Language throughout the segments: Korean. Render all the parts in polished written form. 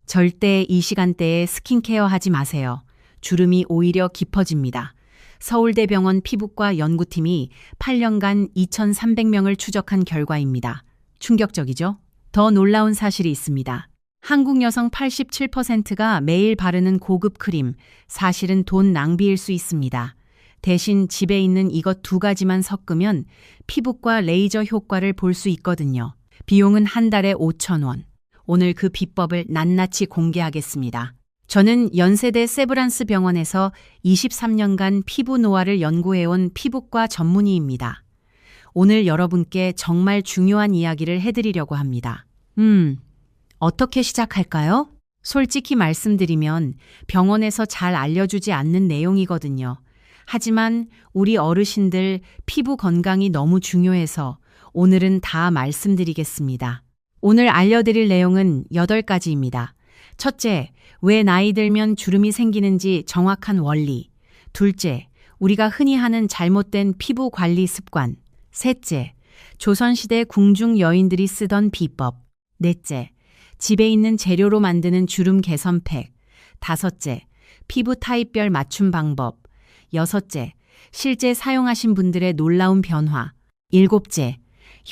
절대 이 시간대에 스킨케어 하지 마세요. 주름이 오히려 깊어집니다. 서울대병원 피부과 연구팀이 8년간 2,300명을 추적한 결과입니다. 충격적이죠? 더 놀라운 사실이 있습니다. 한국 여성 87%가 매일 바르는 고급 크림, 사실은 돈 낭비일 수 있습니다. 대신 집에 있는 이것 두 가지만 섞으면 피부과 레이저 효과를 볼 수 있거든요. 비용은 한 달에 5,000원. 오늘 그 비법을 낱낱이 공개하겠습니다. 저는 연세대 세브란스 병원에서 23년간 피부 노화를 연구해온 피부과 전문의입니다. 오늘 여러분께 정말 중요한 이야기를 해드리려고 합니다. 어떻게 시작할까요? 솔직히 말씀드리면 병원에서 잘 알려주지 않는 내용이거든요. 하지만 우리 어르신들 피부 건강이 너무 중요해서 오늘은 다 말씀드리겠습니다. 오늘 알려드릴 내용은 8가지입니다. 첫째, 왜 나이 들면 주름이 생기는지 정확한 원리. 둘째, 우리가 흔히 하는 잘못된 피부 관리 습관. 셋째, 조선시대 궁중 여인들이 쓰던 비법. 넷째, 집에 있는 재료로 만드는 주름 개선팩. 다섯째, 피부 타입별 맞춤 방법. 여섯째, 실제 사용하신 분들의 놀라운 변화. 일곱째,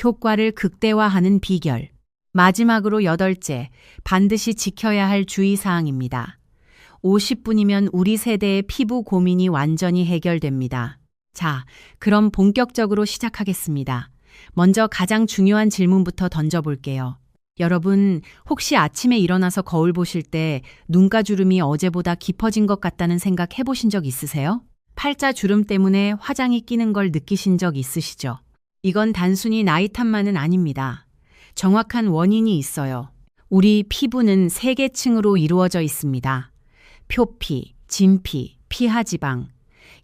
효과를 극대화하는 비결. 마지막으로 8째, 반드시 지켜야 할 주의사항입니다. 50분이면 우리 세대의 피부 고민이 완전히 해결됩니다. 자, 그럼 본격적으로 시작하겠습니다. 먼저 가장 중요한 질문부터 던져볼게요. 여러분, 혹시 아침에 일어나서 거울 보실 때 눈가주름이 어제보다 깊어진 것 같다는 생각 해보신 적 있으세요? 팔자 주름 때문에 화장이 끼는 걸 느끼신 적 있으시죠? 이건 단순히 나이 탓만은 아닙니다. 정확한 원인이 있어요. 우리 피부는 3계층으로 이루어져 있습니다. 표피, 진피, 피하지방.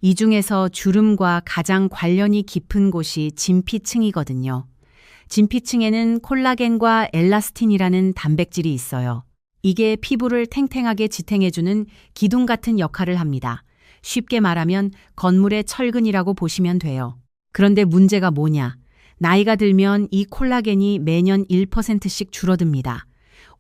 이 중에서 주름과 가장 관련이 깊은 곳이 진피층이거든요. 진피층에는 콜라겐과 엘라스틴이라는 단백질이 있어요. 이게 피부를 탱탱하게 지탱해주는 기둥 같은 역할을 합니다. 쉽게 말하면 건물의 철근이라고 보시면 돼요. 그런데 문제가 뭐냐? 나이가 들면 이 콜라겐이 매년 1%씩 줄어듭니다.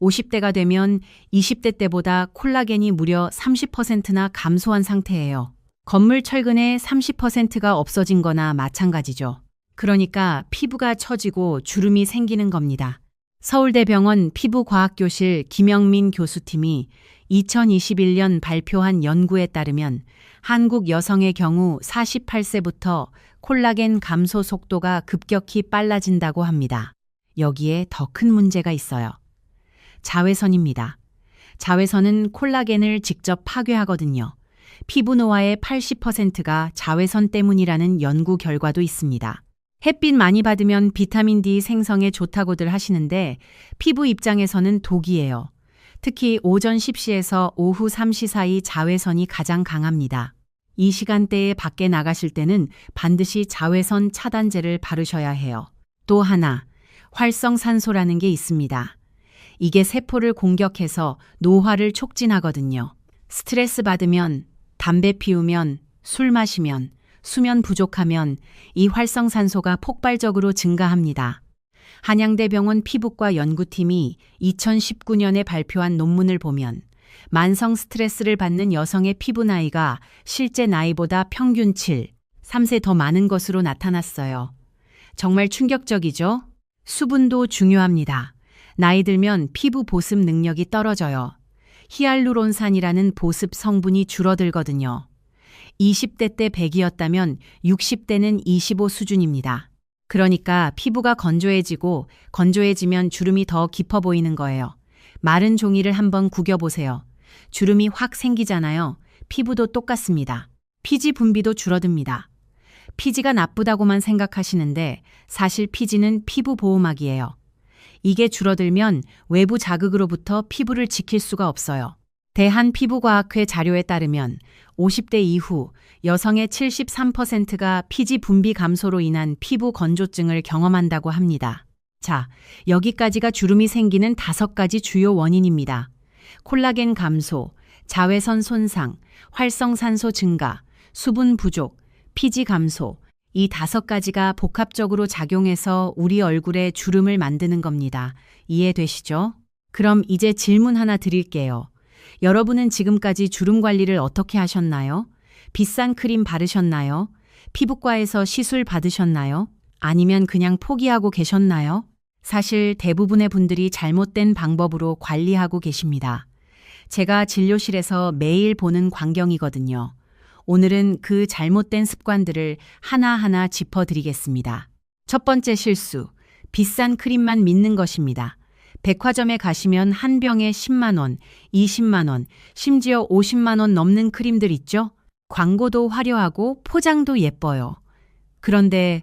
50대가 되면 20대 때보다 콜라겐이 무려 30%나 감소한 상태예요. 건물 철근의 30%가 없어진 거나 마찬가지죠. 그러니까 피부가 처지고 주름이 생기는 겁니다. 서울대병원 피부과학교실 김영민 교수팀이 2021년 발표한 연구에 따르면 한국 여성의 경우 48세부터 콜라겐 감소 속도가 급격히 빨라진다고 합니다. 여기에 더 큰 문제가 있어요. 자외선입니다. 자외선은 콜라겐을 직접 파괴하거든요. 피부 노화의 80%가 자외선 때문이라는 연구 결과도 있습니다. 햇빛 많이 받으면 비타민 D 생성에 좋다고들 하시는데 피부 입장에서는 독이에요. 특히 오전 10시에서 오후 3시 사이 자외선이 가장 강합니다. 이 시간대에 밖에 나가실 때는 반드시 자외선 차단제를 바르셔야 해요. 또 하나, 활성산소라는 게 있습니다. 이게 세포를 공격해서 노화를 촉진하거든요. 스트레스 받으면, 담배 피우면, 술 마시면, 수면 부족하면 이 활성산소가 폭발적으로 증가합니다. 한양대병원 피부과 연구팀이 2019년에 발표한 논문을 보면 만성 스트레스를 받는 여성의 피부 나이가 실제 나이보다 평균 3세 더 많은 것으로 나타났어요. 정말 충격적이죠? 수분도 중요합니다. 나이 들면 피부 보습 능력이 떨어져요. 히알루론산이라는 보습 성분이 줄어들거든요. 20대 때 100이었다면 60대는 25 수준입니다. 그러니까 피부가 건조해지면 주름이 더 깊어 보이는 거예요. 마른 종이를 한번 구겨보세요. 주름이 확 생기잖아요. 피부도 똑같습니다. 피지 분비도 줄어듭니다. 피지가 나쁘다고만 생각하시는데 사실 피지는 피부 보호막이에요. 이게 줄어들면 외부 자극으로부터 피부를 지킬 수가 없어요. 대한피부과학회 자료에 따르면 50대 이후 여성의 73%가 피지 분비 감소로 인한 피부 건조증을 경험한다고 합니다. 자, 여기까지가 주름이 생기는 5가지 주요 원인입니다. 콜라겐 감소, 자외선 손상, 활성산소 증가, 수분 부족, 피지 감소, 이 5가지가 복합적으로 작용해서 우리 얼굴에 주름을 만드는 겁니다. 이해되시죠? 그럼 이제 질문 하나 드릴게요. 여러분은 지금까지 주름 관리를 어떻게 하셨나요? 비싼 크림 바르셨나요? 피부과에서 시술 받으셨나요? 아니면 그냥 포기하고 계셨나요? 사실 대부분의 분들이 잘못된 방법으로 관리하고 계십니다. 제가 진료실에서 매일 보는 광경이거든요. 오늘은 그 잘못된 습관들을 하나하나 짚어드리겠습니다. 첫 번째 실수, 비싼 크림만 믿는 것입니다. 백화점에 가시면 한 병에 10만 원, 20만 원, 심지어 50만 원 넘는 크림들 있죠? 광고도 화려하고 포장도 예뻐요. 그런데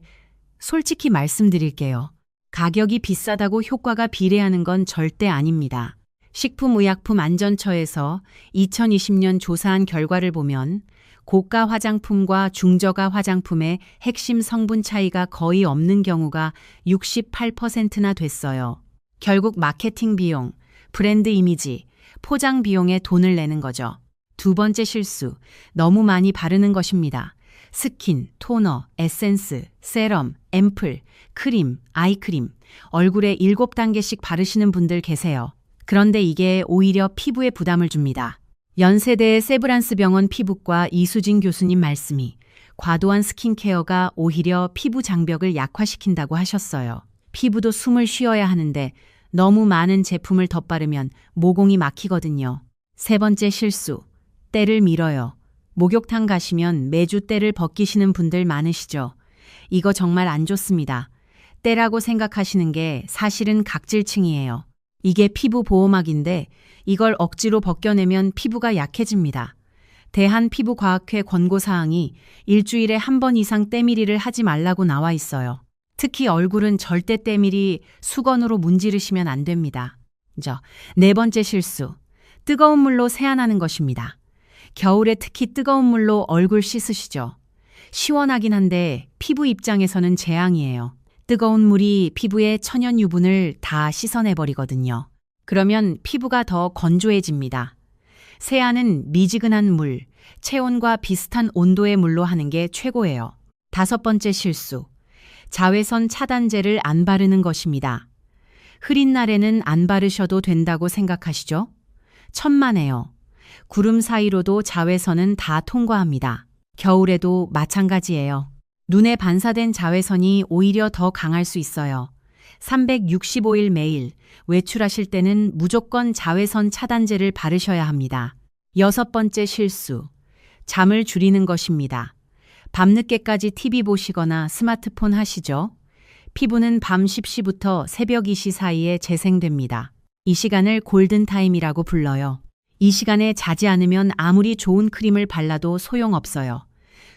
솔직히 말씀드릴게요. 가격이 비싸다고 효과가 비례하는 건 절대 아닙니다. 식품의약품안전처에서 2020년 조사한 결과를 보면 고가 화장품과 중저가 화장품의 핵심 성분 차이가 거의 없는 경우가 68%나 됐어요. 결국 마케팅 비용, 브랜드 이미지, 포장 비용에 돈을 내는 거죠. 두 번째 실수, 너무 많이 바르는 것입니다. 스킨, 토너, 에센스, 세럼, 앰플, 크림, 아이크림, 얼굴에 7단계씩 바르시는 분들 계세요. 그런데 이게 오히려 피부에 부담을 줍니다. 연세대 세브란스 병원 피부과 이수진 교수님 말씀이 과도한 스킨케어가 오히려 피부 장벽을 약화시킨다고 하셨어요. 피부도 숨을 쉬어야 하는데 너무 많은 제품을 덧바르면 모공이 막히거든요. 세 번째 실수, 때를 밀어요. 목욕탕 가시면 매주 때를 벗기시는 분들 많으시죠? 이거 정말 안 좋습니다. 때라고 생각하시는 게 사실은 각질층이에요. 이게 피부 보호막인데 이걸 억지로 벗겨내면 피부가 약해집니다. 대한피부과학회 권고사항이 일주일에 한 번 이상 때밀이를 하지 말라고 나와 있어요. 특히 얼굴은 절대 때밀이 수건으로 문지르시면 안 됩니다. 네 번째 실수, 뜨거운 물로 세안하는 것입니다. 겨울에 특히 뜨거운 물로 얼굴 씻으시죠. 시원하긴 한데 피부 입장에서는 재앙이에요. 뜨거운 물이 피부의 천연 유분을 다 씻어내버리거든요. 그러면 피부가 더 건조해집니다. 세안은 미지근한 물, 체온과 비슷한 온도의 물로 하는 게 최고예요. 다섯 번째 실수, 자외선 차단제를 안 바르는 것입니다. 흐린 날에는 안 바르셔도 된다고 생각하시죠? 천만에요. 구름 사이로도 자외선은 다 통과합니다. 겨울에도 마찬가지예요. 눈에 반사된 자외선이 오히려 더 강할 수 있어요. 365일 매일 외출하실 때는 무조건 자외선 차단제를 바르셔야 합니다. 여섯 번째 실수, 잠을 줄이는 것입니다. 밤늦게까지 TV 보시거나 스마트폰 하시죠? 피부는 밤 10시부터 새벽 2시 사이에 재생됩니다. 이 시간을 골든타임이라고 불러요. 이 시간에 자지 않으면 아무리 좋은 크림을 발라도 소용없어요.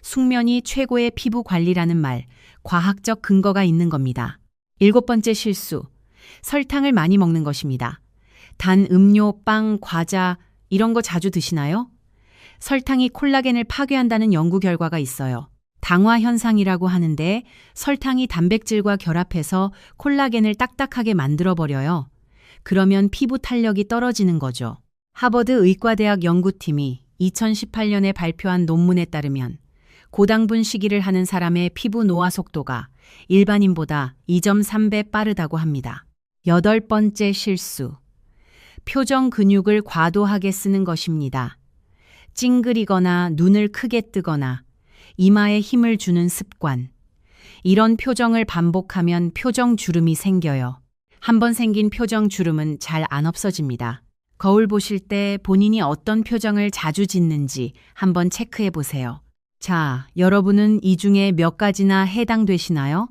숙면이 최고의 피부 관리라는 말, 과학적 근거가 있는 겁니다. 일곱 번째 실수, 설탕을 많이 먹는 것입니다. 단 음료, 빵, 과자 이런 거 자주 드시나요? 설탕이 콜라겐을 파괴한다는 연구 결과가 있어요. 당화 현상이라고 하는데 설탕이 단백질과 결합해서 콜라겐을 딱딱하게 만들어버려요. 그러면 피부 탄력이 떨어지는 거죠. 하버드 의과대학 연구팀이 2018년에 발표한 논문에 따르면 고당분 식이를 하는 사람의 피부 노화 속도가 일반인보다 2.3배 빠르다고 합니다. 여덟 번째 실수, 표정 근육을 과도하게 쓰는 것입니다. 찡그리거나 눈을 크게 뜨거나 이마에 힘을 주는 습관. 이런 표정을 반복하면 표정 주름이 생겨요. 한번 생긴 표정 주름은 잘 안 없어집니다. 거울 보실 때 본인이 어떤 표정을 자주 짓는지 한번 체크해 보세요. 자, 여러분은 이 중에 몇 가지나 해당되시나요?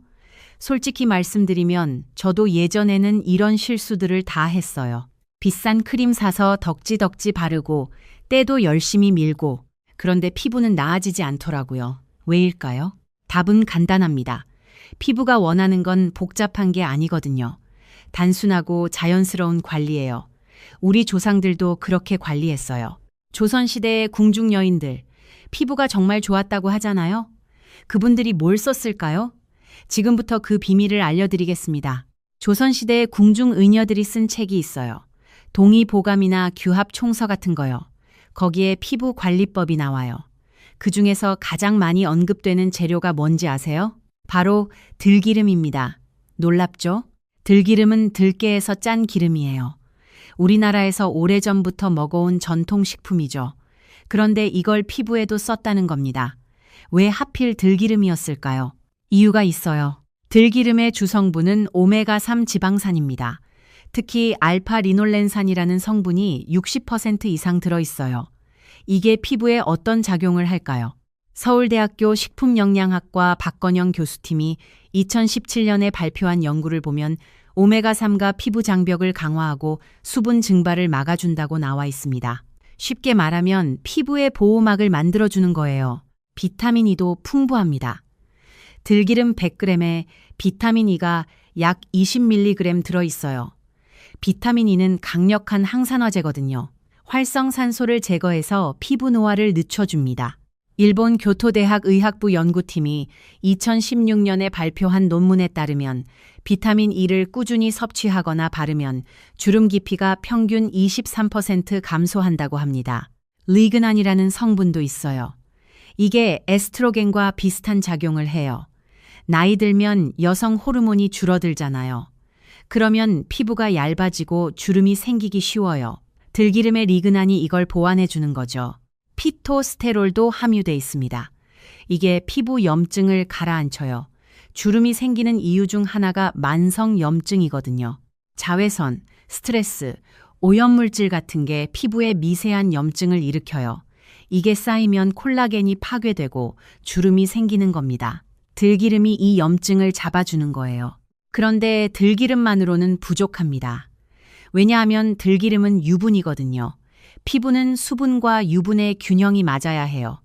솔직히 말씀드리면 저도 예전에는 이런 실수들을 다 했어요. 비싼 크림 사서 덕지덕지 바르고 때도 열심히 밀고 그런데 피부는 나아지지 않더라고요. 왜일까요? 답은 간단합니다. 피부가 원하는 건 복잡한 게 아니거든요. 단순하고 자연스러운 관리예요. 우리 조상들도 그렇게 관리했어요. 조선시대의 궁중 여인들, 피부가 정말 좋았다고 하잖아요. 그분들이 뭘 썼을까요? 지금부터 그 비밀을 알려드리겠습니다. 조선시대의 궁중 의녀들이 쓴 책이 있어요. 동의보감이나 규합총서 같은 거요. 거기에 피부 관리법이 나와요. 그 중에서 가장 많이 언급되는 재료가 뭔지 아세요? 바로 들기름입니다. 놀랍죠? 들기름은 들깨에서 짠 기름이에요. 우리나라에서 오래전부터 먹어온 전통식품이죠. 그런데 이걸 피부에도 썼다는 겁니다. 왜 하필 들기름이었을까요? 이유가 있어요. 들기름의 주성분은 오메가3 지방산입니다. 특히 알파리놀렌산이라는 성분이 60% 이상 들어있어요. 이게 피부에 어떤 작용을 할까요? 서울대학교 식품영양학과 박건영 교수팀이 2017년에 발표한 연구를 보면 오메가3가 피부 장벽을 강화하고 수분 증발을 막아준다고 나와 있습니다. 쉽게 말하면 피부의 보호막을 만들어주는 거예요. 비타민 E도 풍부합니다. 들기름 100g에 비타민 E가 약 20mg 들어있어요. 비타민 E는 강력한 항산화제거든요. 활성산소를 제거해서 피부 노화를 늦춰줍니다. 일본 교토대학 의학부 연구팀이 2016년에 발표한 논문에 따르면 비타민 E를 꾸준히 섭취하거나 바르면 주름 깊이가 평균 23% 감소한다고 합니다. 리그난이라는 성분도 있어요. 이게 에스트로겐과 비슷한 작용을 해요. 나이 들면 여성 호르몬이 줄어들잖아요. 그러면 피부가 얇아지고 주름이 생기기 쉬워요. 들기름의 리그난이 이걸 보완해 주는 거죠. 피토스테롤도 함유돼 있습니다. 이게 피부 염증을 가라앉혀요. 주름이 생기는 이유 중 하나가 만성 염증이거든요. 자외선, 스트레스, 오염물질 같은 게 피부에 미세한 염증을 일으켜요. 이게 쌓이면 콜라겐이 파괴되고 주름이 생기는 겁니다. 들기름이 이 염증을 잡아주는 거예요. 그런데 들기름만으로는 부족합니다. 왜냐하면 들기름은 유분이거든요. 피부는 수분과 유분의 균형이 맞아야 해요.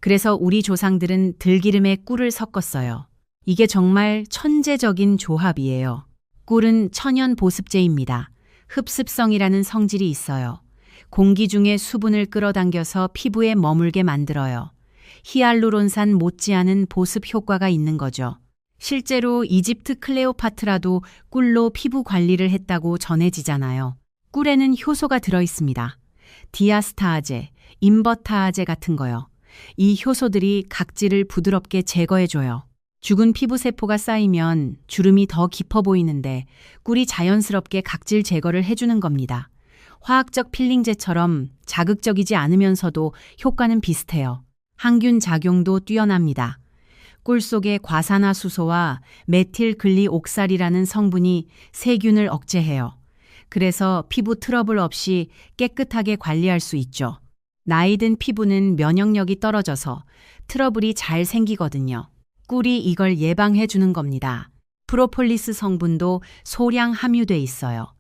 그래서 우리 조상들은 들기름에 꿀을 섞었어요. 이게 정말 천재적인 조합이에요. 꿀은 천연 보습제입니다. 흡습성이라는 성질이 있어요. 공기 중에 수분을 끌어당겨서 피부에 머물게 만들어요. 히알루론산 못지않은 보습 효과가 있는 거죠. 실제로 이집트 클레오파트라도 꿀로 피부 관리를 했다고 전해지잖아요. 꿀에는 효소가 들어있습니다. 디아스타아제, 인버타아제 같은 거요. 이 효소들이 각질을 부드럽게 제거해줘요. 죽은 피부세포가 쌓이면 주름이 더 깊어 보이는데 꿀이 자연스럽게 각질 제거를 해주는 겁니다. 화학적 필링제처럼 자극적이지 않으면서도 효과는 비슷해요. 항균 작용도 뛰어납니다. 꿀 속의 과산화수소와 메틸글리옥살이라는 성분이 세균을 억제해요. 그래서 피부 트러블 없이 깨끗하게 관리할 수 있죠. 나이 든 피부는 면역력이 떨어져서 트러블이 잘 생기거든요. 꿀이 이걸 예방해 주는 겁니다. 프로폴리스 성분도 소량 함유돼 있어요.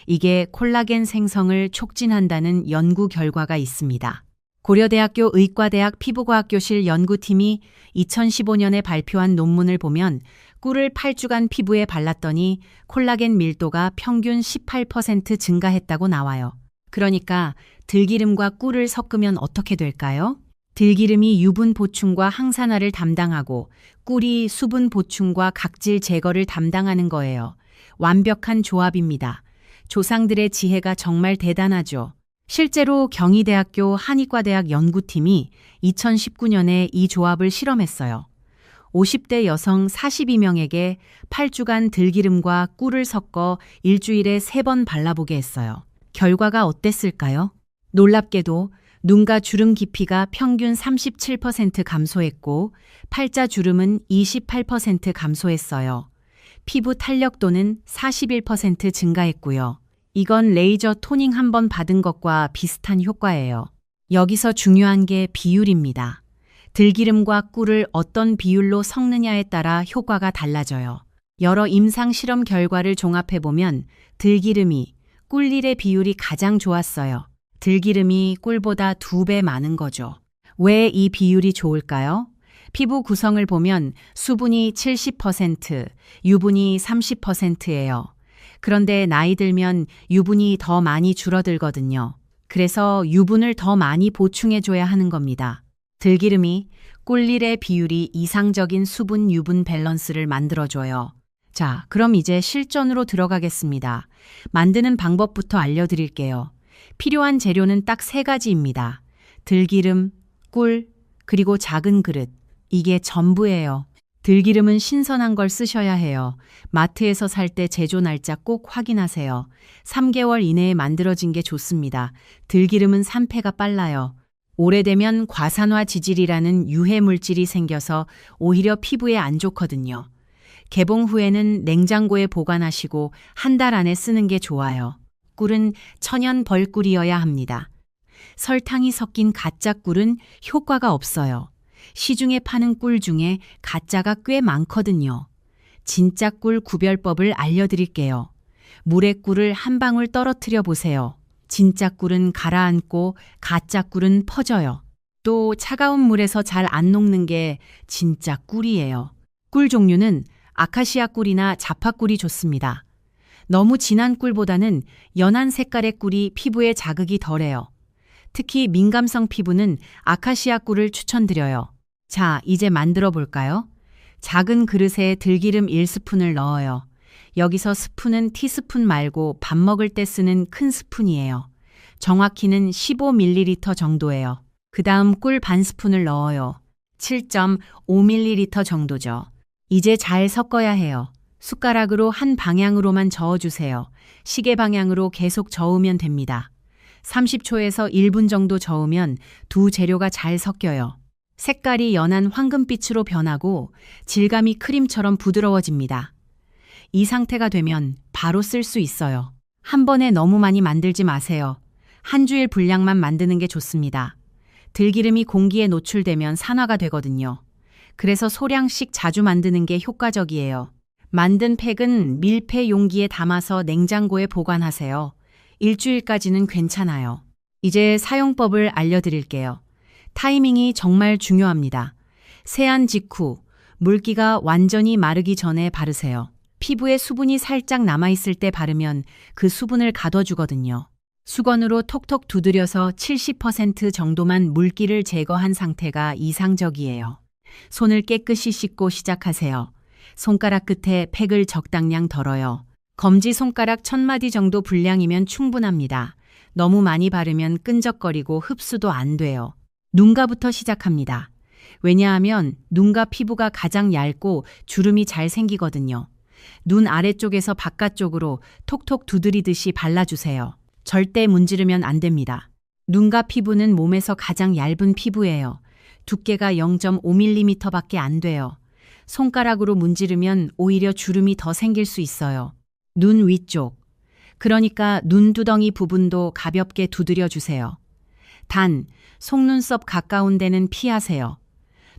이게 콜라겐 생성을 촉진한다는 연구 결과가 있습니다. 고려대학교 의과대학 피부과학교실 연구팀이 2015년에 발표한 논문을 보면 꿀을 8주간 피부에 발랐더니 콜라겐 밀도가 평균 18% 증가했다고 나와요. 그러니까 들기름과 꿀을 섞으면 어떻게 될까요? 들기름이 유분 보충과 항산화를 담당하고 꿀이 수분 보충과 각질 제거를 담당하는 거예요. 완벽한 조합입니다. 조상들의 지혜가 정말 대단하죠. 실제로 경희대학교 한의과대학 연구팀이 2019년에 이 조합을 실험했어요. 50대 여성 42명에게 8주간 들기름과 꿀을 섞어 일주일에 3번 발라보게 했어요. 결과가 어땠을까요? 놀랍게도 눈가 주름 깊이가 평균 37% 감소했고 팔자 주름은 28% 감소했어요. 피부 탄력도는 41% 증가했고요. 이건 레이저 토닝 한 번 받은 것과 비슷한 효과예요. 여기서 중요한 게 비율입니다. 들기름과 꿀을 어떤 비율로 섞느냐에 따라 효과가 달라져요. 여러 임상 실험 결과를 종합해보면 들기름이 꿀1의 비율이 가장 좋았어요. 들기름이 꿀보다 2배 많은 거죠. 왜 이 비율이 좋을까요? 피부 구성을 보면 수분이 70%, 유분이 30%예요. 그런데 나이 들면 유분이 더 많이 줄어들거든요. 그래서 유분을 더 많이 보충해줘야 하는 겁니다. 들기름이 꿀1의 비율이 이상적인 수분 유분 밸런스를 만들어줘요. 자, 그럼 이제 실전으로 들어가겠습니다. 만드는 방법부터 알려드릴게요. 필요한 재료는 딱 3가지입니다. 들기름, 꿀, 그리고 작은 그릇. 이게 전부예요. 들기름은 신선한 걸 쓰셔야 해요. 마트에서 살 때 제조 날짜 꼭 확인하세요. 3개월 이내에 만들어진 게 좋습니다. 들기름은 산패가 빨라요. 오래되면 과산화 지질이라는 유해 물질이 생겨서 오히려 피부에 안 좋거든요. 개봉 후에는 냉장고에 보관하시고 한 달 안에 쓰는 게 좋아요. 꿀은 천연 벌꿀이어야 합니다. 설탕이 섞인 가짜 꿀은 효과가 없어요. 시중에 파는 꿀 중에 가짜가 꽤 많거든요. 진짜 꿀 구별법을 알려드릴게요. 물에 꿀을 한 방울 떨어뜨려 보세요. 진짜 꿀은 가라앉고 가짜 꿀은 퍼져요. 또 차가운 물에서 잘 안 녹는 게 진짜 꿀이에요. 꿀 종류는 아카시아 꿀이나 자파 꿀이 좋습니다. 너무 진한 꿀보다는 연한 색깔의 꿀이 피부에 자극이 덜해요. 특히 민감성 피부는 아카시아 꿀을 추천드려요. 자, 이제 만들어 볼까요? 작은 그릇에 들기름 1스푼을 넣어요. 여기서 스푼은 티스푼 말고 밥 먹을 때 쓰는 큰 스푼이에요. 정확히는 15ml 정도예요. 그 다음 꿀 반 스푼을 넣어요. 7.5ml 정도죠. 이제 잘 섞어야 해요. 숟가락으로 한 방향으로만 저어주세요. 시계 방향으로 계속 저으면 됩니다. 30초에서 1분 정도 저으면 두 재료가 잘 섞여요. 색깔이 연한 황금빛으로 변하고 질감이 크림처럼 부드러워집니다. 이 상태가 되면 바로 쓸 수 있어요. 한 번에 너무 많이 만들지 마세요. 한 주일 분량만 만드는 게 좋습니다. 들기름이 공기에 노출되면 산화가 되거든요. 그래서 소량씩 자주 만드는 게 효과적이에요. 만든 팩은 밀폐 용기에 담아서 냉장고에 보관하세요. 일주일까지는 괜찮아요. 이제 사용법을 알려드릴게요. 타이밍이 정말 중요합니다. 세안 직후 물기가 완전히 마르기 전에 바르세요. 피부에 수분이 살짝 남아있을 때 바르면 그 수분을 가둬주거든요. 수건으로 톡톡 두드려서 70% 정도만 물기를 제거한 상태가 이상적이에요. 손을 깨끗이 씻고 시작하세요. 손가락 끝에 팩을 적당량 덜어요. 검지손가락 1000마디 정도 분량이면 충분합니다. 너무 많이 바르면 끈적거리고 흡수도 안 돼요. 눈가부터 시작합니다. 왜냐하면 눈가 피부가 가장 얇고 주름이 잘 생기거든요. 눈 아래쪽에서 바깥쪽으로 톡톡 두드리듯이 발라주세요. 절대 문지르면 안 됩니다. 눈가 피부는 몸에서 가장 얇은 피부예요. 두께가 0.5mm밖에 안 돼요. 손가락으로 문지르면 오히려 주름이 더 생길 수 있어요. 눈 위쪽, 그러니까 눈두덩이 부분도 가볍게 두드려 주세요. 단, 속눈썹 가까운 데는 피하세요.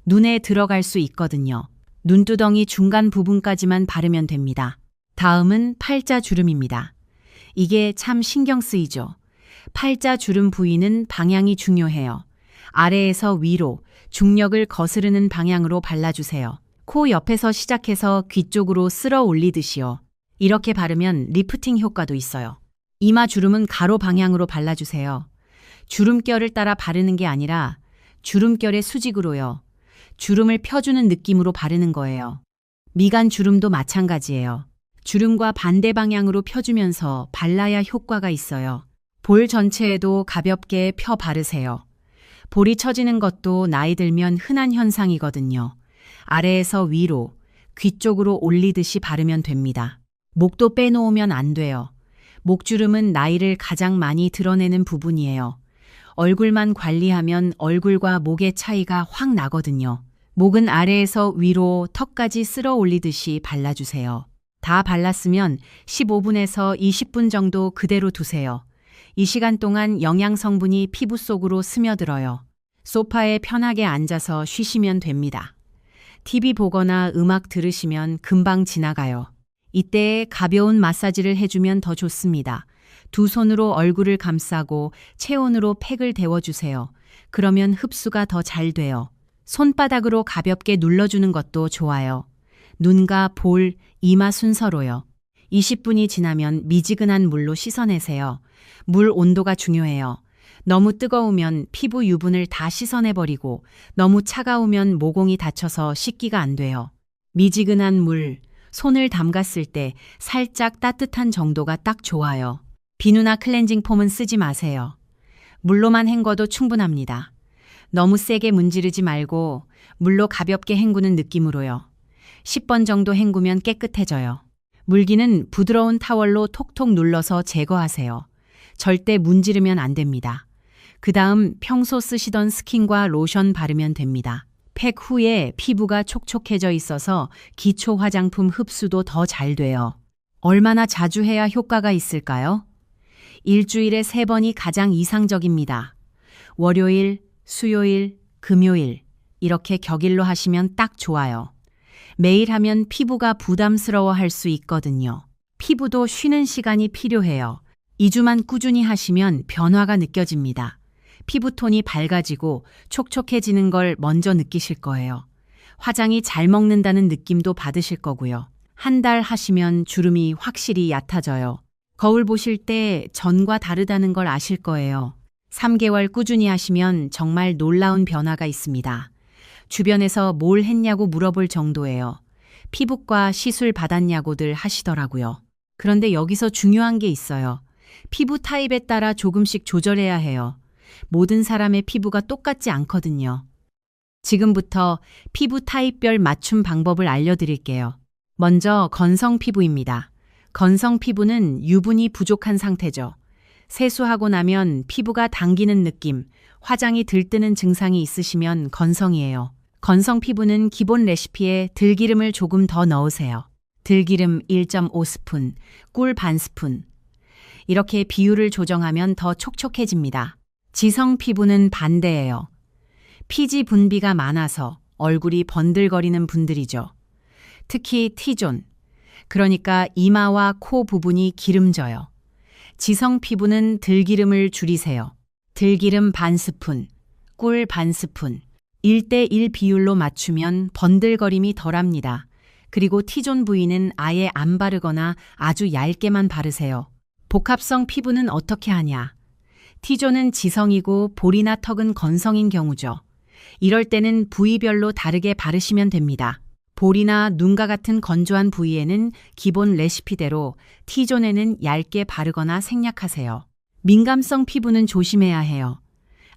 눈에 들어갈 수 있거든요. 눈두덩이 중간 부분까지만 바르면 됩니다. 다음은 팔자 주름입니다. 이게 참 신경 쓰이죠. 팔자 주름 부위는 방향이 중요해요. 아래에서 위로, 중력을 거스르는 방향으로 발라주세요. 코 옆에서 시작해서 귀 쪽으로 쓸어 올리듯이요. 이렇게 바르면 리프팅 효과도 있어요. 이마 주름은 가로 방향으로 발라주세요. 주름결을 따라 바르는 게 아니라 주름결의 수직으로요. 주름을 펴주는 느낌으로 바르는 거예요. 미간 주름도 마찬가지예요. 주름과 반대 방향으로 펴주면서 발라야 효과가 있어요. 볼 전체에도 가볍게 펴 바르세요. 볼이 처지는 것도 나이 들면 흔한 현상이거든요. 아래에서 위로, 귀 쪽으로 올리듯이 바르면 됩니다. 목도 빼놓으면 안 돼요. 목주름은 나이를 가장 많이 드러내는 부분이에요. 얼굴만 관리하면 얼굴과 목의 차이가 확 나거든요. 목은 아래에서 위로 턱까지 쓸어 올리듯이 발라주세요. 다 발랐으면 15분에서 20분 정도 그대로 두세요. 이 시간 동안 영양 성분이 피부 속으로 스며들어요. 소파에 편하게 앉아서 쉬시면 됩니다. TV 보거나 음악 들으시면 금방 지나가요. 이때 가벼운 마사지를 해주면 더 좋습니다. 두 손으로 얼굴을 감싸고 체온으로 팩을 데워주세요. 그러면 흡수가 더 잘 돼요. 손바닥으로 가볍게 눌러주는 것도 좋아요. 눈과 볼, 이마 순서로요. 20분이 지나면 미지근한 물로 씻어내세요. 물 온도가 중요해요. 너무 뜨거우면 피부 유분을 다 씻어내버리고 너무 차가우면 모공이 다쳐서 씻기가 안 돼요. 미지근한 물, 손을 담갔을 때 살짝 따뜻한 정도가 딱 좋아요. 비누나 클렌징 폼은 쓰지 마세요. 물로만 헹궈도 충분합니다. 너무 세게 문지르지 말고 물로 가볍게 헹구는 느낌으로요. 10번 정도 헹구면 깨끗해져요. 물기는 부드러운 타월로 톡톡 눌러서 제거하세요. 절대 문지르면 안 됩니다. 그 다음 평소 쓰시던 스킨과 로션 바르면 됩니다. 팩 후에 피부가 촉촉해져 있어서 기초 화장품 흡수도 더 잘 돼요. 얼마나 자주 해야 효과가 있을까요? 일주일에 3번이 가장 이상적입니다. 월요일, 수요일, 금요일 이렇게 격일로 하시면 딱 좋아요. 매일 하면 피부가 부담스러워 할 수 있거든요. 피부도 쉬는 시간이 필요해요. 2주만 꾸준히 하시면 변화가 느껴집니다. 피부톤이 밝아지고 촉촉해지는 걸 먼저 느끼실 거예요. 화장이 잘 먹는다는 느낌도 받으실 거고요. 한 달 하시면 주름이 확실히 얕아져요. 거울 보실 때 전과 다르다는 걸 아실 거예요. 3개월 꾸준히 하시면 정말 놀라운 변화가 있습니다. 주변에서 뭘 했냐고 물어볼 정도예요. 피부과 시술 받았냐고들 하시더라고요. 그런데 여기서 중요한 게 있어요. 피부 타입에 따라 조금씩 조절해야 해요. 모든 사람의 피부가 똑같지 않거든요. 지금부터 피부 타입별 맞춤 방법을 알려드릴게요. 먼저 건성 피부입니다. 건성 피부는 유분이 부족한 상태죠. 세수하고 나면 피부가 당기는 느낌, 화장이 들뜨는 증상이 있으시면 건성이에요. 건성 피부는 기본 레시피에 들기름을 조금 더 넣으세요. 들기름 1.5스푼, 꿀 반스푼. 이렇게 비율을 조정하면 더 촉촉해집니다. 지성 피부는 반대예요. 피지 분비가 많아서 얼굴이 번들거리는 분들이죠. 특히 T존, 그러니까 이마와 코 부분이 기름져요. 지성 피부는 들기름을 줄이세요. 들기름 반스푼, 꿀 반스푼, 1:1 비율로 맞추면 번들거림이 덜합니다. 그리고 T존 부위는 아예 안 바르거나 아주 얇게만 바르세요. 복합성 피부는 어떻게 하냐? T존은 지성이고 볼이나 턱은 건성인 경우죠. 이럴 때는 부위별로 다르게 바르시면 됩니다. 볼이나 눈과 같은 건조한 부위에는 기본 레시피대로, T존에는 얇게 바르거나 생략하세요. 민감성 피부는 조심해야 해요.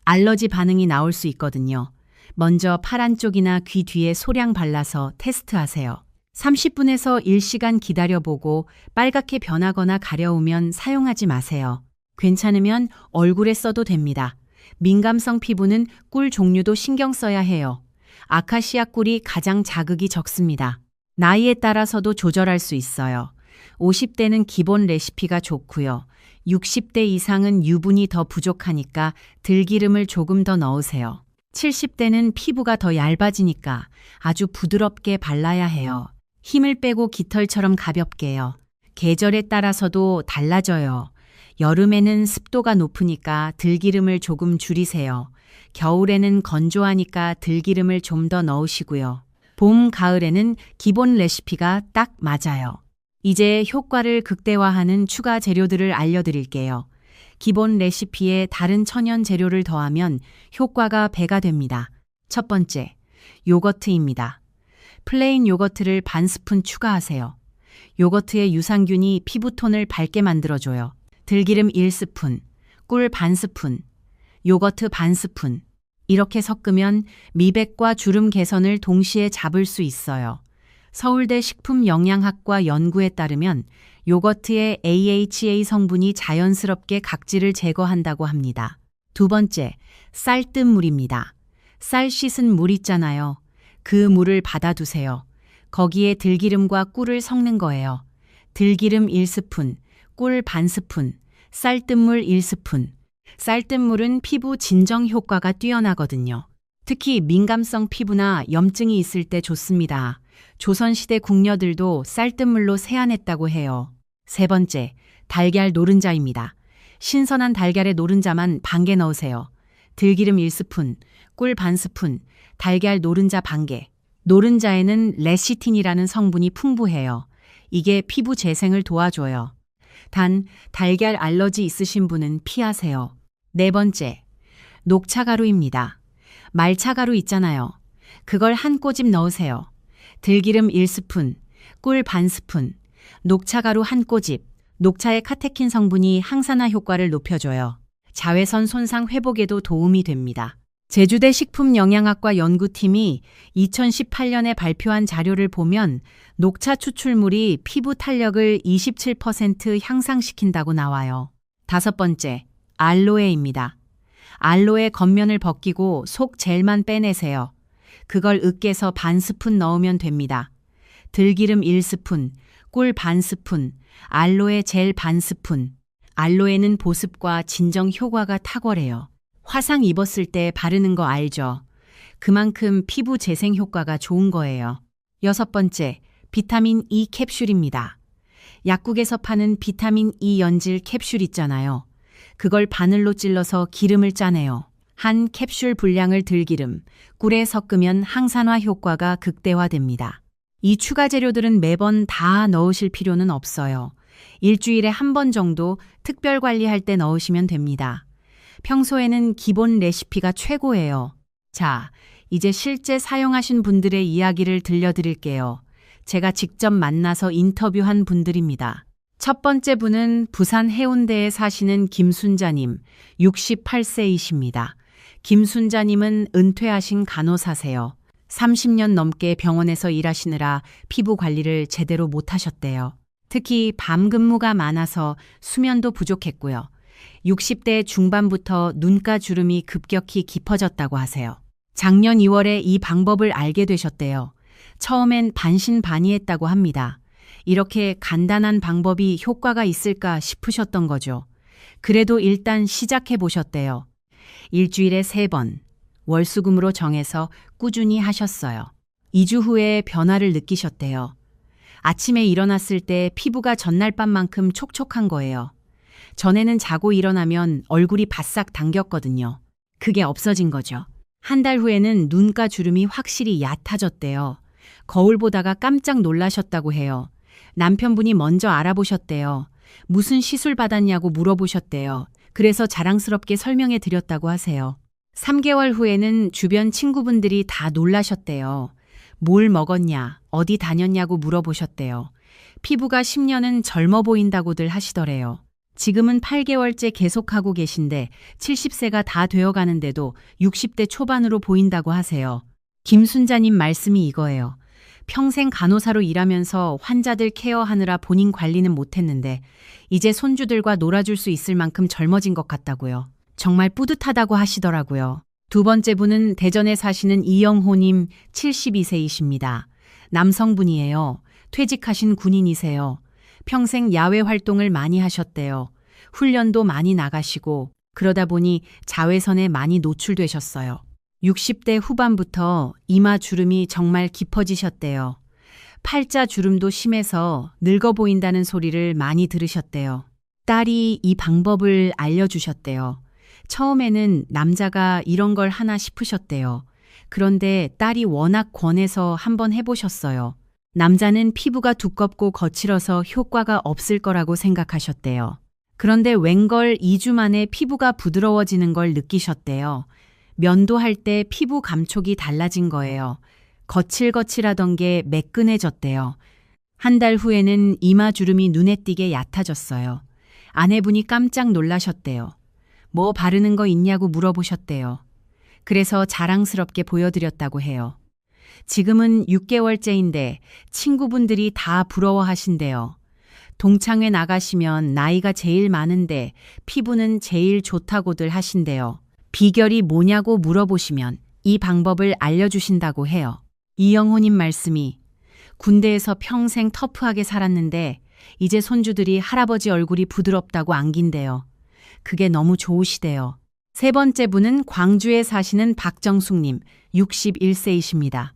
알러지 반응이 나올 수 있거든요. 먼저 팔 안쪽이나 귀 뒤에 소량 발라서 테스트하세요. 30분에서 1시간 기다려보고 빨갛게 변하거나 가려우면 사용하지 마세요. 괜찮으면 얼굴에 써도 됩니다. 민감성 피부는 꿀 종류도 신경 써야 해요. 아카시아 꿀이 가장 자극이 적습니다. 나이에 따라서도 조절할 수 있어요. 50대는 기본 레시피가 좋고요. 60대 이상은 유분이 더 부족하니까 들기름을 조금 더 넣으세요. 70대는 피부가 더 얇아지니까 아주 부드럽게 발라야 해요. 힘을 빼고 깃털처럼 가볍게요. 계절에 따라서도 달라져요. 여름에는 습도가 높으니까 들기름을 조금 줄이세요. 겨울에는 건조하니까 들기름을 좀 더 넣으시고요. 봄, 가을에는 기본 레시피가 딱 맞아요. 이제 효과를 극대화하는 추가 재료들을 알려드릴게요. 기본 레시피에 다른 천연 재료를 더하면 효과가 배가 됩니다. 첫 번째, 요거트입니다. 플레인 요거트를 반 스푼 추가하세요. 요거트의 유산균이 피부톤을 밝게 만들어줘요. 들기름 1스푼, 꿀 반 스푼, 요거트 반 스푼. 이렇게 섞으면 미백과 주름 개선을 동시에 잡을 수 있어요. 서울대 식품영양학과 연구에 따르면 요거트의 AHA 성분이 자연스럽게 각질을 제거한다고 합니다. 두 번째, 쌀뜨물입니다. 쌀 씻은 물 있잖아요. 그 물을 받아두세요. 거기에 들기름과 꿀을 섞는 거예요. 들기름 1스푼, 꿀 반 스푼, 쌀뜨물 1스푼. 쌀뜨물은 피부 진정 효과가 뛰어나거든요. 특히 민감성 피부나 염증이 있을 때 좋습니다. 조선시대 궁녀들도 쌀뜨물로 세안했다고 해요. 세 번째, 달걀 노른자입니다. 신선한 달걀의 노른자만 반 개 넣으세요. 들기름 1스푼, 꿀 반 스푼, 달걀 노른자 반 개. 노른자에는 레시틴이라는 성분이 풍부해요. 이게 피부 재생을 도와줘요. 단, 달걀 알러지 있으신 분은 피하세요. 네 번째, 녹차가루입니다. 말차가루 있잖아요. 그걸 한 꼬집 넣으세요. 들기름 1스푼, 꿀 반 스푼, 녹차가루 한 꼬집. 녹차의 카테킨 성분이 항산화 효과를 높여줘요. 자외선 손상 회복에도 도움이 됩니다. 제주대 식품영양학과 연구팀이 2018년에 발표한 자료를 보면 녹차 추출물이 피부 탄력을 27% 향상시킨다고 나와요. 다섯 번째, 알로에입니다. 알로에 겉면을 벗기고 속 젤만 빼내세요. 그걸 으깨서 반 스푼 넣으면 됩니다. 들기름 1스푼, 꿀 반 스푼, 알로에 젤 반 스푼. 알로에는 보습과 진정 효과가 탁월해요. 화상 입었을 때 바르는 거 알죠? 그만큼 피부 재생 효과가 좋은 거예요. 여섯 번째, 비타민 E 캡슐입니다. 약국에서 파는 비타민 E 연질 캡슐 있잖아요. 그걸 바늘로 찔러서 기름을 짜내요. 한 캡슐 분량을 들기름, 꿀에 섞으면 항산화 효과가 극대화됩니다. 이 추가 재료들은 매번 다 넣으실 필요는 없어요. 일주일에 한 번 정도 특별 관리할 때 넣으시면 됩니다. 평소에는 기본 레시피가 최고예요. 자, 이제 실제 사용하신 분들의 이야기를 들려드릴게요. 제가 직접 만나서 인터뷰한 분들입니다. 첫 번째 분은 부산 해운대에 사시는 김순자님, 68세이십니다. 김순자님은 은퇴하신 간호사세요. 30년 넘게 병원에서 일하시느라 피부 관리를 제대로 못하셨대요. 특히 밤 근무가 많아서 수면도 부족했고요. 60대 중반부터 눈가 주름이 급격히 깊어졌다고 하세요. 작년 2월에 이 방법을 알게 되셨대요. 처음엔 반신반의했다고 합니다. 이렇게 간단한 방법이 효과가 있을까 싶으셨던 거죠. 그래도 일단 시작해 보셨대요. 일주일에 3번, 월수금으로 정해서 꾸준히 하셨어요. 2주 후에 변화를 느끼셨대요. 아침에 일어났을 때 피부가 전날 밤만큼 촉촉한 거예요. 전에는 자고 일어나면 얼굴이 바싹 당겼거든요. 그게 없어진 거죠. 한 달 후에는 눈가 주름이 확실히 얕아졌대요. 거울 보다가 깜짝 놀라셨다고 해요. 남편분이 먼저 알아보셨대요. 무슨 시술 받았냐고 물어보셨대요. 그래서 자랑스럽게 설명해 드렸다고 하세요. 3개월 후에는 주변 친구분들이 다 놀라셨대요. 뭘 먹었냐, 어디 다녔냐고 물어보셨대요. 피부가 10년은 젊어 보인다고들 하시더래요. 지금은 8개월째 계속하고 계신데 70세가 다 되어가는데도 60대 초반으로 보인다고 하세요. 김순자님 말씀이 이거예요. 평생 간호사로 일하면서 환자들 케어하느라 본인 관리는 못했는데 이제 손주들과 놀아줄 수 있을 만큼 젊어진 것 같다고요. 정말 뿌듯하다고 하시더라고요. 두 번째 분은 대전에 사시는 이영호님 72세이십니다. 남성분이에요. 퇴직하신 군인이세요. 평생 야외 활동을 많이 하셨대요. 훈련도 많이 나가시고 그러다 보니 자외선에 많이 노출되셨어요. 60대 후반부터 이마 주름이 정말 깊어지셨대요. 팔자 주름도 심해서 늙어 보인다는 소리를 많이 들으셨대요. 딸이 이 방법을 알려주셨대요. 처음에는 남자가 이런 걸 하나 싶으셨대요. 그런데 딸이 워낙 권해서 한번 해보셨어요. 남자는 피부가 두껍고 거칠어서 효과가 없을 거라고 생각하셨대요. 그런데 웬걸 2주 만에 피부가 부드러워지는 걸 느끼셨대요. 면도할 때 피부 감촉이 달라진 거예요. 거칠거칠하던 게 매끈해졌대요. 한 달 후에는 이마 주름이 눈에 띄게 얕아졌어요. 아내분이 깜짝 놀라셨대요. 뭐 바르는 거 있냐고 물어보셨대요. 그래서 자랑스럽게 보여드렸다고 해요. 지금은 6개월째인데 친구분들이 다 부러워하신대요. 동창회 나가시면 나이가 제일 많은데 피부는 제일 좋다고들 하신대요. 비결이 뭐냐고 물어보시면 이 방법을 알려주신다고 해요. 이영호님 말씀이 군대에서 평생 터프하게 살았는데 이제 손주들이 할아버지 얼굴이 부드럽다고 안긴대요. 그게 너무 좋으시대요. 세 번째 분은 광주에 사시는 박정숙님 61세이십니다.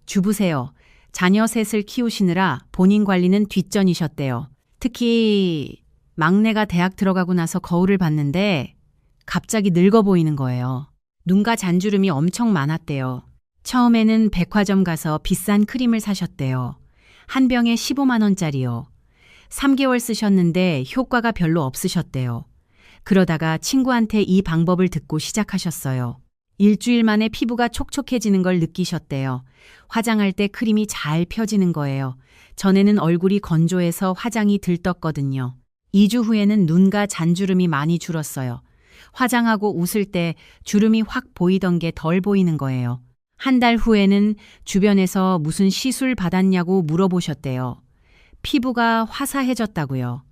주부세요. 자녀 셋을 키우시느라 본인 관리는 뒷전이셨대요. 특히 막내가 대학 들어가고 나서 거울을 봤는데 갑자기 늙어 보이는 거예요. 눈가 잔주름이 엄청 많았대요. 처음에는 백화점 가서 비싼 크림을 사셨대요. 한 병에 15만 원짜리요. 3개월 쓰셨는데 효과가 별로 없으셨대요. 그러다가 친구한테 이 방법을 듣고 시작하셨어요. 일주일 만에 피부가 촉촉해지는 걸 느끼셨대요. 화장할 때 크림이 잘 펴지는 거예요. 전에는 얼굴이 건조해서 화장이 들떴거든요. 2주 후에는 눈가 잔주름이 많이 줄었어요. 화장하고 웃을 때 주름이 확 보이던 게 덜 보이는 거예요. 한 달 후에는 주변에서 무슨 시술 받았냐고 물어보셨대요. 피부가 화사해졌다고요.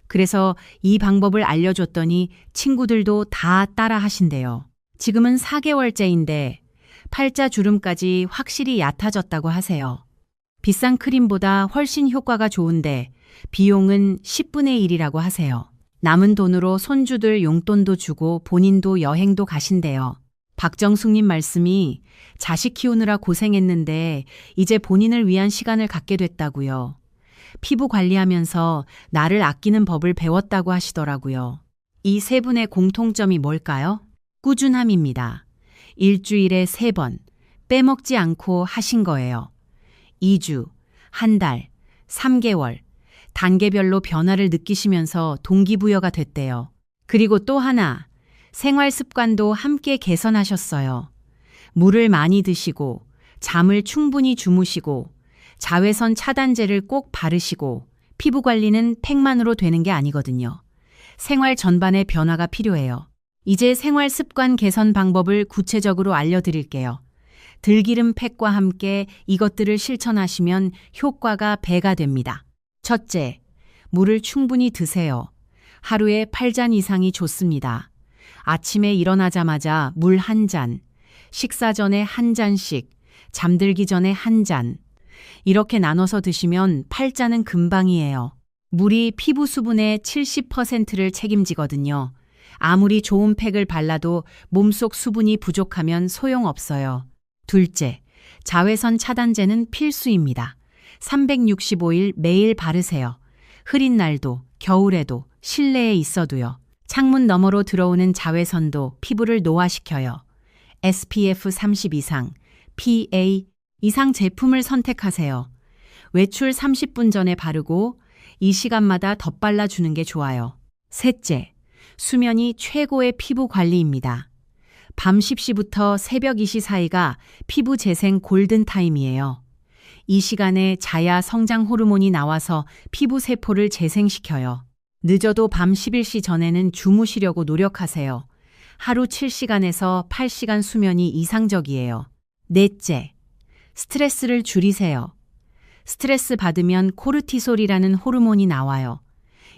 그래서 이 방법을 알려줬더니 친구들도 다 따라 하신대요. 지금은 4개월째인데 팔자 주름까지 확실히 얕아졌다고 하세요. 비싼 크림보다 훨씬 효과가 좋은데 비용은 10분의 1이라고 하세요. 남은 돈으로 손주들 용돈도 주고 본인도 여행도 가신대요. 박정숙님 말씀이 자식 키우느라 고생했는데 이제 본인을 위한 시간을 갖게 됐다고요. 피부 관리하면서 나를 아끼는 법을 배웠다고 하시더라고요. 이 세 분의 공통점이 뭘까요? 꾸준함입니다. 일주일에 3번 빼먹지 않고 하신 거예요. 2주, 한 달, 3개월, 단계별로 변화를 느끼시면서 동기부여가 됐대요. 그리고 또 하나, 생활 습관도 함께 개선하셨어요. 물을 많이 드시고, 잠을 충분히 주무시고, 자외선 차단제를 꼭 바르시고, 피부 관리는 팩만으로 되는 게 아니거든요. 생활 전반에 변화가 필요해요. 이제 생활 습관 개선 방법을 구체적으로 알려드릴게요. 들기름 팩과 함께 이것들을 실천하시면 효과가 배가 됩니다. 첫째, 물을 충분히 드세요. 하루에 8잔 이상이 좋습니다. 아침에 일어나자마자 물 1잔, 식사 전에 1잔씩, 잠들기 전에 1잔. 이렇게 나눠서 드시면 8잔은 금방이에요. 물이 피부 수분의 70%를 책임지거든요. 아무리 좋은 팩을 발라도 몸속 수분이 부족하면 소용없어요. 둘째, 자외선 차단제는 필수입니다. 365일 매일 바르세요. 흐린 날도, 겨울에도, 실내에 있어도요. 창문 너머로 들어오는 자외선도 피부를 노화시켜요. SPF 30 이상, PA 이상 제품을 선택하세요. 외출 30분 전에 바르고 이 시간마다 덧발라주는 게 좋아요. 셋째, 수면이 최고의 피부 관리입니다. 밤 10시부터 새벽 2시 사이가 피부 재생 골든타임이에요. 이 시간에 자야 성장 호르몬이 나와서 피부 세포를 재생시켜요. 늦어도 밤 11시 전에는 주무시려고 노력하세요. 하루 7시간에서 8시간 수면이 이상적이에요. 넷째, 스트레스를 줄이세요. 스트레스 받으면 코르티솔이라는 호르몬이 나와요.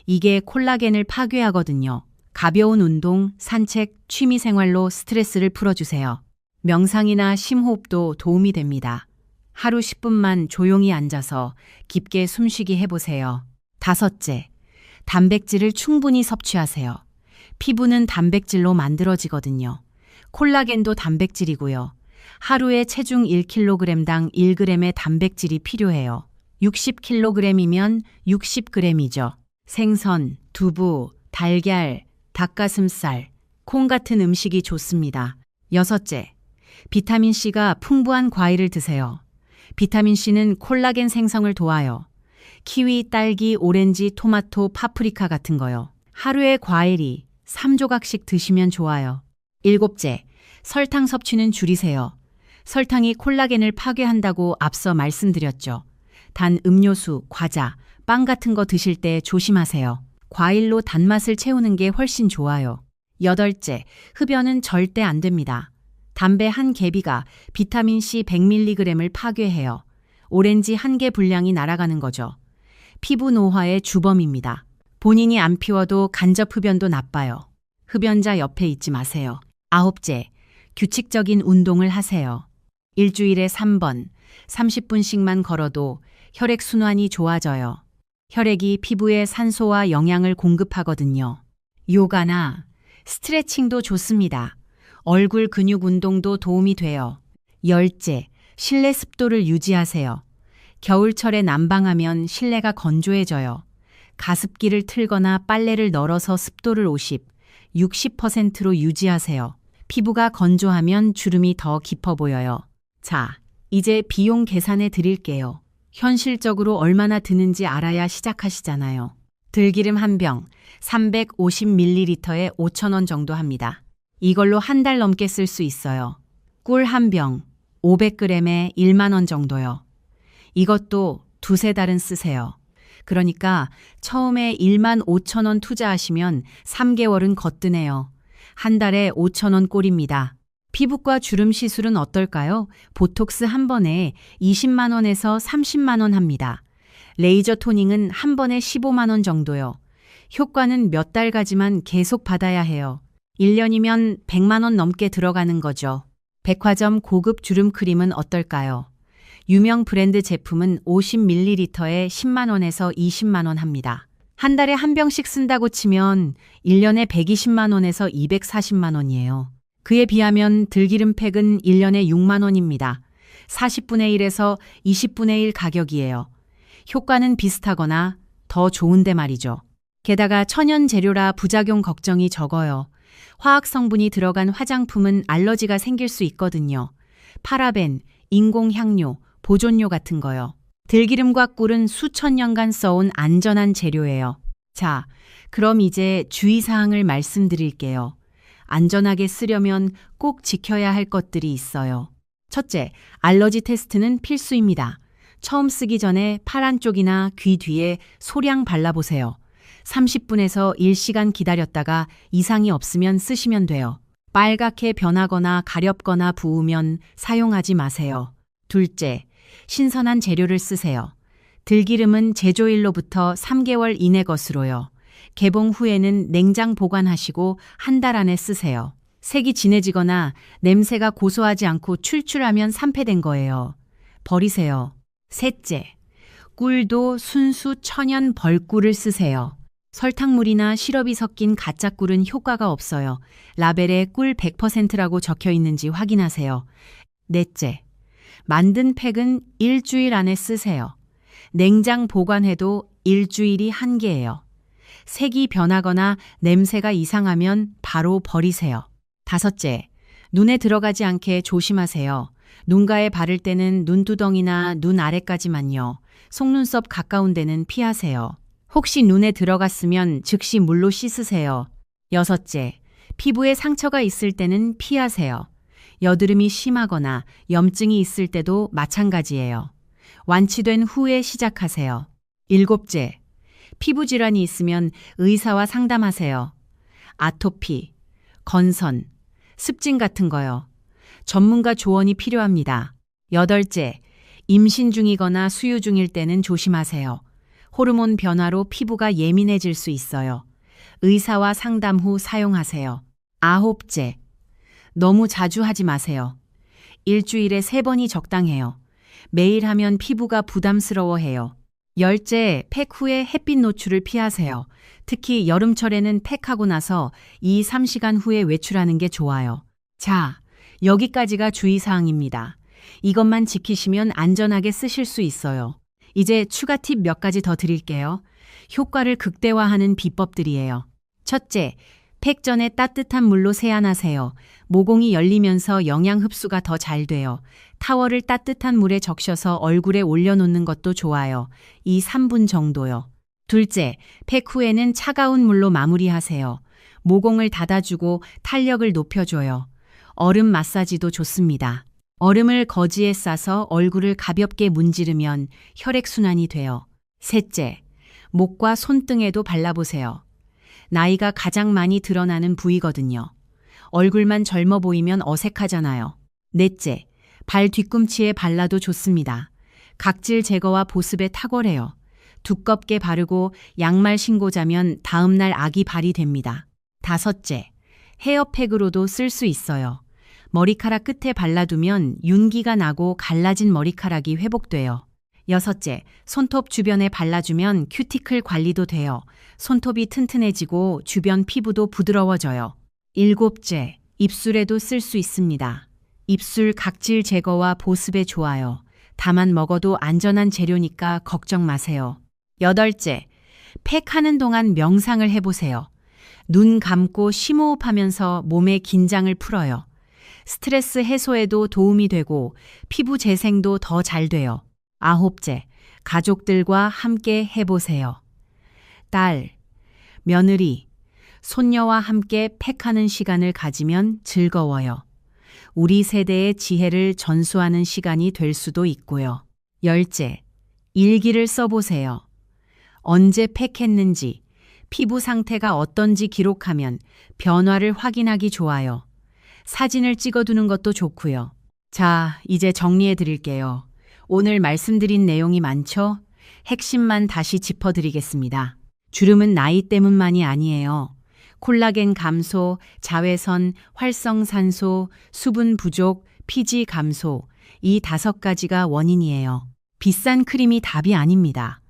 이게 콜라겐을 파괴하거든요. 가벼운 운동, 산책, 취미생활로 스트레스를 풀어주세요. 명상이나 심호흡도 도움이 됩니다. 하루 10분만 조용히 앉아서 깊게 숨쉬기 해보세요. 다섯째, 단백질을 충분히 섭취하세요. 피부는 단백질로 만들어지거든요. 콜라겐도 단백질이고요. 하루에 체중 1kg당 1g의 단백질이 필요해요. 60kg이면 60g이죠. 생선, 두부, 달걀, 닭가슴살, 콩 같은 음식이 좋습니다. 여섯째, 비타민C가 풍부한 과일을 드세요. 비타민C는 콜라겐 생성을 도와요. 키위, 딸기, 오렌지, 토마토, 파프리카 같은 거요. 하루에 과일이 3조각씩 드시면 좋아요. 일곱째, 설탕 섭취는 줄이세요. 설탕이 콜라겐을 파괴한다고 앞서 말씀드렸죠. 단 음료수, 과자, 빵 같은 거 드실 때 조심하세요. 과일로 단맛을 채우는 게 훨씬 좋아요. 여덟째, 흡연은 절대 안 됩니다. 담배 한 개비가 비타민C 100mg을 파괴해요. 오렌지 한 개 분량이 날아가는 거죠. 피부 노화의 주범입니다. 본인이 안 피워도 간접 흡연도 나빠요. 흡연자 옆에 있지 마세요. 아홉째, 규칙적인 운동을 하세요. 일주일에 3번, 30분씩만 걸어도 혈액순환이 좋아져요. 혈액이 피부에 산소와 영양을 공급하거든요. 요가나 스트레칭도 좋습니다. 얼굴 근육 운동도 도움이 돼요. 열째, 실내 습도를 유지하세요. 겨울철에 난방하면 실내가 건조해져요. 가습기를 틀거나 빨래를 널어서 습도를 50, 60%로 유지하세요. 피부가 건조하면 주름이 더 깊어 보여요. 자, 이제 비용 계산해 드릴게요. 현실적으로 얼마나 드는지 알아야 시작하시잖아요. 들기름 한 병, 350ml에 5,000원 정도 합니다. 이걸로 한 달 넘게 쓸 수 있어요. 꿀 한 병, 500g에 1만 원 정도요. 이것도 두세 달은 쓰세요. 그러니까 처음에 1만 5천 원 투자하시면 3개월은 거뜬해요. 한 달에 5,000원 꼴입니다. 피부과 주름 시술은 어떨까요? 보톡스 한 번에 20만 원에서 30만 원 합니다. 레이저 토닝은 한 번에 15만 원 정도요. 효과는 몇 달 가지만 계속 받아야 해요. 1년이면 100만 원 넘게 들어가는 거죠. 백화점 고급 주름 크림은 어떨까요? 유명 브랜드 제품은 50ml에 10만 원에서 20만 원 합니다. 한 달에 한 병씩 쓴다고 치면 1년에 120만 원에서 240만 원이에요. 그에 비하면 들기름 팩은 1년에 6만 원입니다. 40분의 1에서 20분의 1 가격이에요. 효과는 비슷하거나 더 좋은데 말이죠. 게다가 천연 재료라 부작용 걱정이 적어요. 화학 성분이 들어간 화장품은 알러지가 생길 수 있거든요. 파라벤, 인공향료, 보존료 같은 거요. 들기름과 꿀은 수천 년간 써온 안전한 재료예요. 자, 그럼 이제 주의사항을 말씀드릴게요. 안전하게 쓰려면 꼭 지켜야 할 것들이 있어요. 첫째, 알러지 테스트는 필수입니다. 처음 쓰기 전에 팔 안쪽이나 귀 뒤에 소량 발라보세요. 30분에서 1시간 기다렸다가 이상이 없으면 쓰시면 돼요. 빨갛게 변하거나 가렵거나 부으면 사용하지 마세요. 둘째, 신선한 재료를 쓰세요. 들기름은 제조일로부터 3개월 이내 것으로요. 개봉 후에는 냉장 보관하시고 한 달 안에 쓰세요. 색이 진해지거나 냄새가 고소하지 않고 출출하면 산패된 거예요. 버리세요. 셋째, 꿀도 순수 천연 벌꿀을 쓰세요. 설탕물이나 시럽이 섞인 가짜 꿀은 효과가 없어요. 라벨에 꿀 100%라고 적혀 있는지 확인하세요. 넷째, 만든 팩은 일주일 안에 쓰세요. 냉장 보관해도 일주일이 한계예요. 색이 변하거나 냄새가 이상하면 바로 버리세요. 다섯째, 눈에 들어가지 않게 조심하세요. 눈가에 바를 때는 눈두덩이나 눈 아래까지만요. 속눈썹 가까운 데는 피하세요. 혹시 눈에 들어갔으면 즉시 물로 씻으세요. 여섯째, 피부에 상처가 있을 때는 피하세요. 여드름이 심하거나 염증이 있을 때도 마찬가지예요. 완치된 후에 시작하세요. 일곱째, 피부 질환이 있으면 의사와 상담하세요. 아토피, 건선, 습진 같은 거요. 전문가 조언이 필요합니다. 여덟째, 임신 중이거나 수유 중일 때는 조심하세요. 호르몬 변화로 피부가 예민해질 수 있어요. 의사와 상담 후 사용하세요. 아홉째, 너무 자주 하지 마세요. 일주일에 3번이 적당해요. 매일 하면 피부가 부담스러워해요. 열째, 팩 후에 햇빛 노출을 피하세요. 특히 여름철에는 팩하고 나서 2-3시간 후에 외출하는 게 좋아요. 자, 여기까지가 주의사항입니다. 이것만 지키시면 안전하게 쓰실 수 있어요. 이제 추가 팁 몇 가지 더 드릴게요. 효과를 극대화하는 비법들이에요. 첫째, 팩 전에 따뜻한 물로 세안하세요. 모공이 열리면서 영양 흡수가 더 잘 돼요. 타월을 따뜻한 물에 적셔서 얼굴에 올려놓는 것도 좋아요. 2-3분 정도요. 둘째, 팩 후에는 차가운 물로 마무리하세요. 모공을 닫아주고 탄력을 높여줘요. 얼음 마사지도 좋습니다. 얼음을 거지에 싸서 얼굴을 가볍게 문지르면 혈액순환이 돼요. 셋째, 목과 손등에도 발라보세요. 나이가 가장 많이 드러나는 부위거든요. 얼굴만 젊어 보이면 어색하잖아요. 넷째, 발 뒤꿈치에 발라도 좋습니다. 각질 제거와 보습에 탁월해요. 두껍게 바르고 양말 신고 자면 다음날 아기 발이 됩니다. 다섯째, 헤어팩으로도 쓸 수 있어요. 머리카락 끝에 발라두면 윤기가 나고 갈라진 머리카락이 회복돼요. 여섯째, 손톱 주변에 발라주면 큐티클 관리도 돼요. 손톱이 튼튼해지고 주변 피부도 부드러워져요. 일곱째, 입술에도 쓸 수 있습니다. 입술 각질 제거와 보습에 좋아요. 다만 먹어도 안전한 재료니까 걱정 마세요. 여덟째, 팩하는 동안 명상을 해보세요. 눈 감고 심호흡하면서 몸의 긴장을 풀어요. 스트레스 해소에도 도움이 되고 피부 재생도 더 잘 돼요. 아홉째, 가족들과 함께 해보세요. 딸, 며느리, 손녀와 함께 팩하는 시간을 가지면 즐거워요. 우리 세대의 지혜를 전수하는 시간이 될 수도 있고요. 열째, 일기를 써보세요. 언제 팩했는지, 피부 상태가 어떤지 기록하면 변화를 확인하기 좋아요. 사진을 찍어두는 것도 좋고요. 자, 이제 정리해 드릴게요. 오늘 말씀드린 내용이 많죠? 핵심만 다시 짚어드리겠습니다. 주름은 나이 때문만이 아니에요. 콜라겐 감소, 자외선, 활성산소, 수분 부족, 피지 감소, 이 5가지가 원인이에요. 비싼 크림이 답이 아닙니다.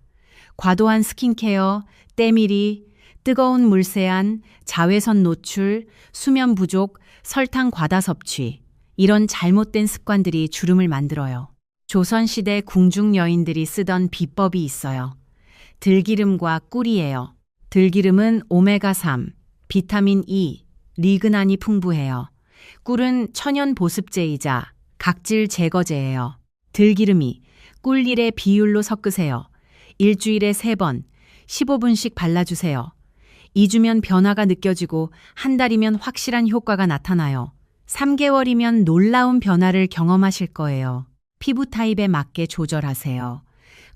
과도한 스킨케어, 때밀이, 뜨거운 물 세안, 자외선 노출, 수면 부족, 설탕 과다 섭취, 이런 잘못된 습관들이 주름을 만들어요. 조선시대 궁중 여인들이 쓰던 비법이 있어요. 들기름과 꿀이에요. 들기름은 오메가3, 비타민 E, 리그난이 풍부해요. 꿀은 천연 보습제이자 각질 제거제예요. 들기름이 꿀1의 비율로 섞으세요. 일주일에 3번, 15분씩 발라주세요. 2주면 변화가 느껴지고 한 달이면 확실한 효과가 나타나요. 3개월이면 놀라운 변화를 경험하실 거예요. 피부 타입에 맞게 조절하세요.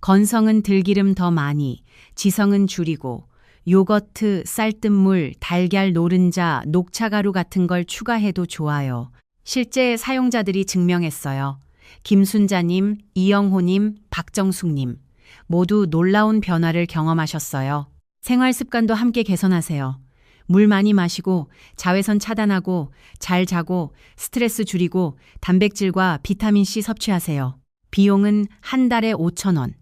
건성은 들기름 더 많이, 지성은 줄이고 요거트, 쌀뜨물, 달걀 노른자, 녹차가루 같은 걸 추가해도 좋아요. 실제 사용자들이 증명했어요. 김순자님, 이영호님, 박정숙님 모두 놀라운 변화를 경험하셨어요. 생활 습관도 함께 개선하세요. 물 많이 마시고 자외선 차단하고 잘 자고 스트레스 줄이고 단백질과 비타민C 섭취하세요. 비용은 한 달에 5,000원.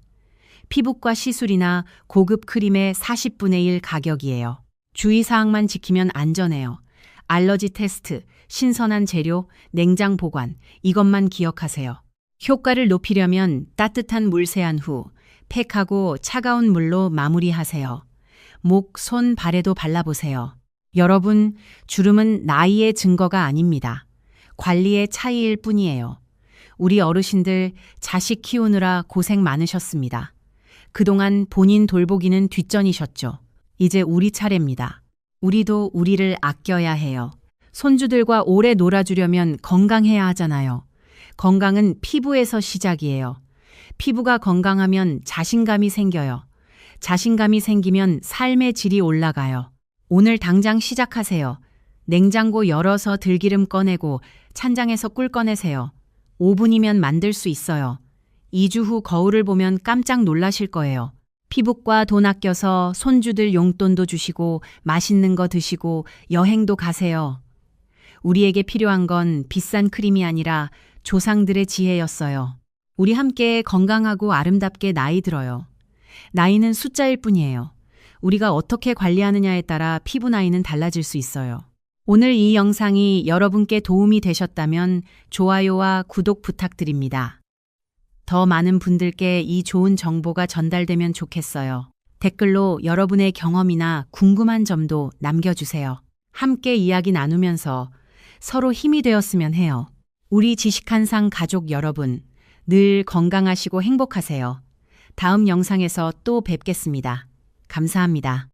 피부과 시술이나 고급 크림의 40분의 1 가격이에요. 주의사항만 지키면 안전해요. 알러지 테스트, 신선한 재료, 냉장 보관, 이것만 기억하세요. 효과를 높이려면 따뜻한 물 세안 후 팩하고 차가운 물로 마무리하세요. 목, 손, 발에도 발라보세요. 여러분, 주름은 나이의 증거가 아닙니다. 관리의 차이일 뿐이에요. 우리 어르신들 자식 키우느라 고생 많으셨습니다. 그동안 본인 돌보기는 뒷전이셨죠. 이제 우리 차례입니다. 우리도 우리를 아껴야 해요. 손주들과 오래 놀아주려면 건강해야 하잖아요. 건강은 피부에서 시작이에요. 피부가 건강하면 자신감이 생겨요. 자신감이 생기면 삶의 질이 올라가요. 오늘 당장 시작하세요. 냉장고 열어서 들기름 꺼내고 찬장에서 꿀 꺼내세요. 5분이면 만들 수 있어요. 2주 후 거울을 보면 깜짝 놀라실 거예요. 피부과 돈 아껴서 손주들 용돈도 주시고 맛있는 거 드시고 여행도 가세요. 우리에게 필요한 건 비싼 크림이 아니라 조상들의 지혜였어요. 우리 함께 건강하고 아름답게 나이 들어요. 나이는 숫자일 뿐이에요. 우리가 어떻게 관리하느냐에 따라 피부 나이는 달라질 수 있어요. 오늘 이 영상이 여러분께 도움이 되셨다면 좋아요와 구독 부탁드립니다. 더 많은 분들께 이 좋은 정보가 전달되면 좋겠어요. 댓글로 여러분의 경험이나 궁금한 점도 남겨주세요. 함께 이야기 나누면서 서로 힘이 되었으면 해요. 우리 지식한상 가족 여러분, 늘 건강하시고 행복하세요. 다음 영상에서 또 뵙겠습니다. 감사합니다.